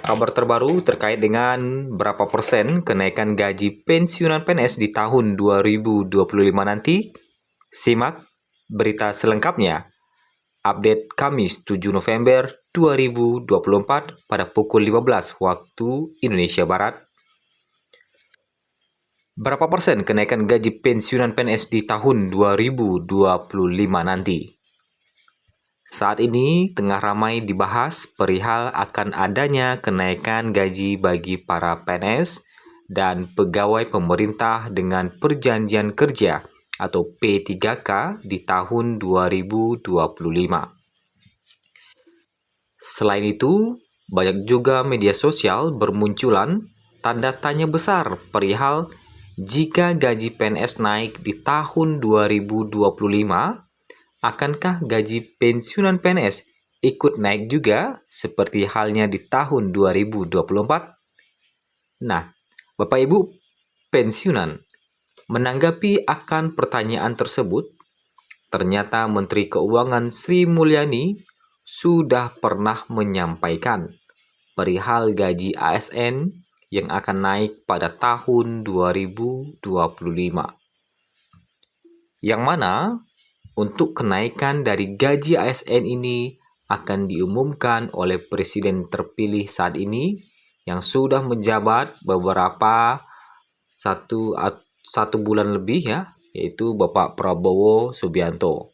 Kabar terbaru terkait dengan berapa persen kenaikan gaji pensiunan PNS di tahun 2025 nanti. Simak berita selengkapnya. Update Kamis 7 November 2024 pada pukul 15 waktu Indonesia Barat. Berapa persen kenaikan gaji pensiunan PNS di tahun 2025 nanti? Saat ini tengah ramai dibahas perihal akan adanya kenaikan gaji bagi para PNS dan pegawai pemerintah dengan perjanjian kerja atau P3K di tahun 2025. Selain itu, banyak juga media sosial bermunculan tanda tanya besar perihal jika gaji PNS naik di tahun 2025, akankah gaji pensiunan PNS ikut naik juga seperti halnya di tahun 2024? Nah, Bapak Ibu pensiunan, menanggapi akan pertanyaan tersebut, ternyata Menteri Keuangan Sri Mulyani sudah pernah menyampaikan perihal gaji ASN yang akan naik pada tahun 2025. Yang mana untuk kenaikan dari gaji ASN ini akan diumumkan oleh Presiden terpilih saat ini yang sudah menjabat beberapa satu bulan lebih ya, yaitu Bapak Prabowo Subianto.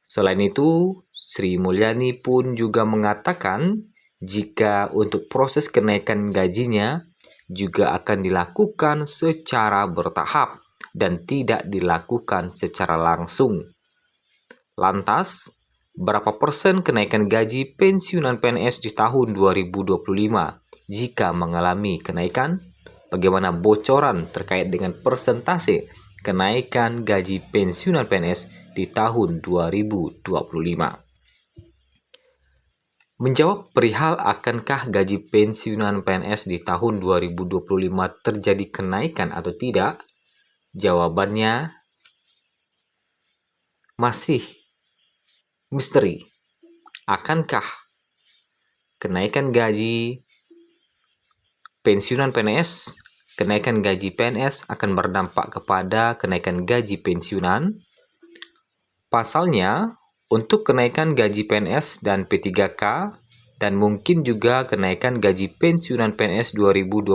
Selain itu, Sri Mulyani pun juga mengatakan jika untuk proses kenaikan gajinya juga akan dilakukan secara bertahap dan tidak dilakukan secara langsung. Lantas, berapa persen kenaikan gaji pensiunan PNS di tahun 2025 jika mengalami kenaikan? Bagaimana bocoran terkait dengan persentase kenaikan gaji pensiunan PNS di tahun 2025? Menjawab perihal akankah gaji pensiunan PNS di tahun 2025 terjadi kenaikan atau tidak, jawabannya masih misteri. Akankah kenaikan gaji pensiunan PNS, kenaikan gaji PNS akan berdampak kepada kenaikan gaji pensiunan? Pasalnya, untuk kenaikan gaji PNS dan P3K dan mungkin juga kenaikan gaji pensiunan PNS 2025,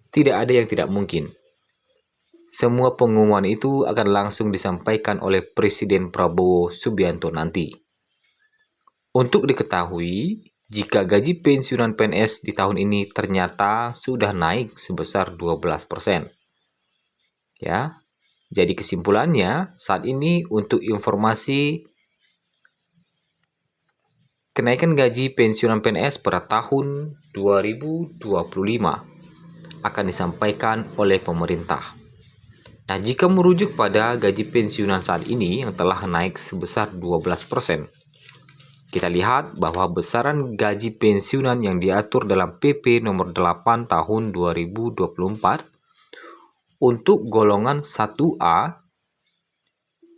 tidak ada yang tidak mungkin. Semua pengumuman itu akan langsung disampaikan oleh Presiden Prabowo Subianto nanti. Untuk diketahui, jika gaji pensiunan PNS di tahun ini ternyata sudah naik sebesar 12%. Ya. Jadi kesimpulannya, saat ini untuk informasi kenaikan gaji pensiunan PNS pada tahun 2025 akan disampaikan oleh pemerintah. Nah, jika merujuk pada gaji pensiunan saat ini yang telah naik sebesar 12%, kita lihat bahwa besaran gaji pensiunan yang diatur dalam PP nomor 8 tahun 2024 untuk golongan 1A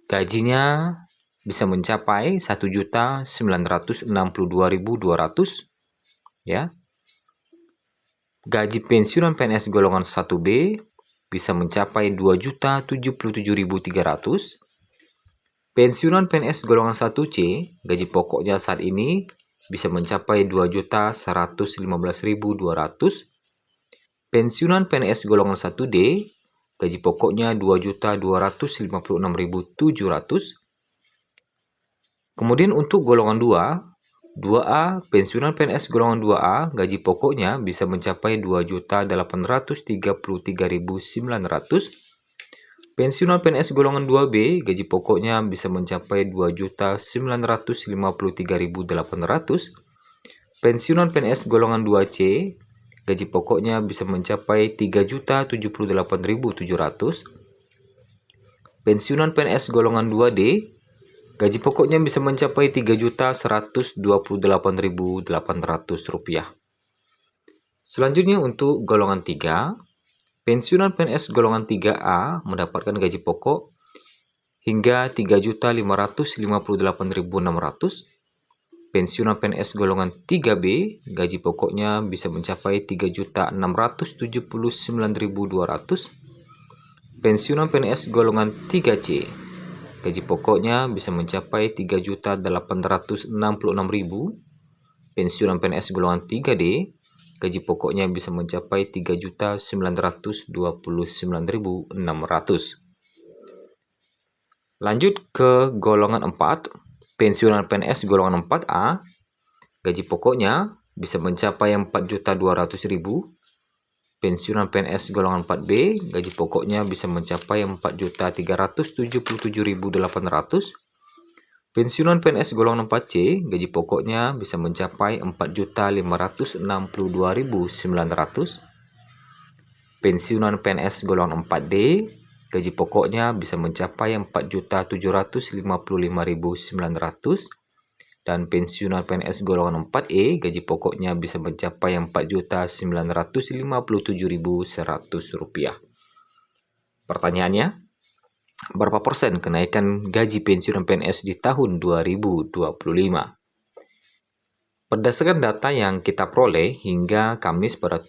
gajinya bisa mencapai 1.962.200 ya. Gaji pensiunan PNS golongan 1B bisa mencapai 2.077.300. Pensiunan PNS golongan 1C, gaji pokoknya saat ini bisa mencapai 2.115.200. Pensiunan PNS golongan 1D, gaji pokoknya 2.256.700. Kemudian untuk golongan 2A, pensiunan PNS golongan 2A, gaji pokoknya bisa mencapai 2.833.900. Pensiunan PNS golongan 2B, gaji pokoknya bisa mencapai 2.953.800. Pensiunan PNS golongan 2C, gaji pokoknya bisa mencapai 3.078.700. Pensiunan PNS golongan 2D, gaji pokoknya bisa mencapai 3.128.800 rupiah. Selanjutnya untuk golongan 3, pensiunan PNS golongan 3A mendapatkan gaji pokok hingga 3.558.600. pensiunan PNS golongan 3B, gaji pokoknya bisa mencapai 3.679.200. Pensiunan PNS golongan 3C, gaji pokoknya bisa mencapai 3.866.000. Pensiunan PNS golongan 3D, gaji pokoknya bisa mencapai 3.929.600. Lanjut ke golongan 4, pensiunan PNS golongan 4A, gaji pokoknya bisa mencapai 4.200.000. Pensiunan PNS golongan 4B, gaji pokoknya bisa mencapai 4.377.800. Pensiunan PNS golongan 4C, gaji pokoknya bisa mencapai 4.562.900. Pensiunan PNS golongan 4D, gaji pokoknya bisa mencapai 4.755.900. Dan pensiunan PNS golongan 4E, gaji pokoknya bisa mencapai 4.957.100 rupiah. Pertanyaannya, berapa persen kenaikan gaji pensiunan PNS di tahun 2025? Berdasarkan data yang kita peroleh hingga Kamis pada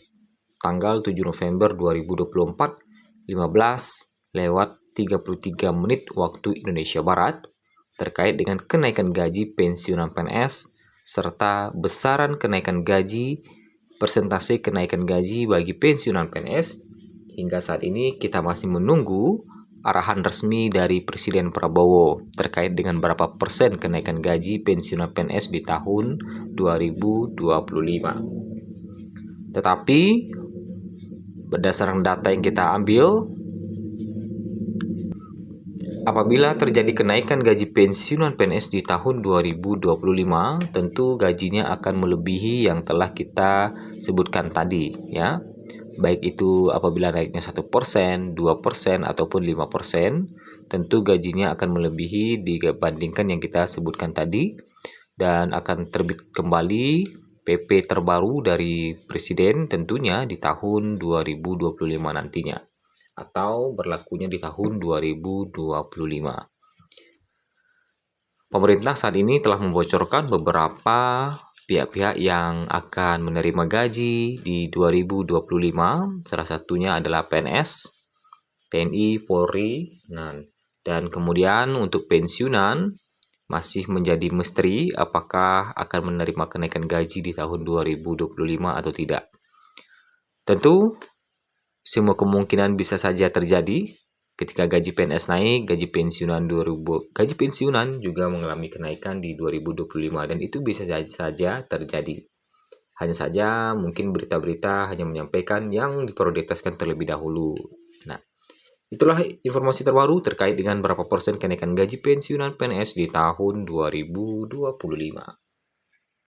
tanggal 7 November 2024, 15:33 waktu Indonesia Barat, terkait dengan kenaikan gaji pensiunan PNS serta besaran kenaikan gaji, persentase kenaikan gaji bagi pensiunan PNS. Hingga saat ini kita masih menunggu arahan resmi dari Presiden Prabowo terkait dengan berapa persen kenaikan gaji pensiunan PNS di tahun 2025. Tetapi berdasarkan data yang kita ambil, apabila terjadi kenaikan gaji pensiunan PNS di tahun 2025, tentu gajinya akan melebihi yang telah kita sebutkan tadi, ya. Baik itu apabila naiknya 1%, 2%, ataupun 5%, tentu gajinya akan melebihi dibandingkan yang kita sebutkan tadi, dan akan terbit kembali PP terbaru dari Presiden tentunya di tahun 2025 nantinya, atau berlakunya di tahun 2025. Pemerintah saat ini telah membocorkan beberapa pihak-pihak yang akan menerima gaji di 2025. Salah satunya adalah PNS, TNI, Polri, dan kemudian untuk pensiunan masih menjadi misteri apakah akan menerima kenaikan gaji di tahun 2025 atau tidak. Tentu semua kemungkinan bisa saja terjadi. Ketika gaji PNS naik, gaji pensiunan juga mengalami kenaikan di 2025, dan itu bisa saja terjadi. Hanya saja mungkin berita-berita hanya menyampaikan yang diprioritaskan terlebih dahulu. Nah, itulah informasi terbaru terkait dengan berapa persen kenaikan gaji pensiunan PNS di tahun 2025.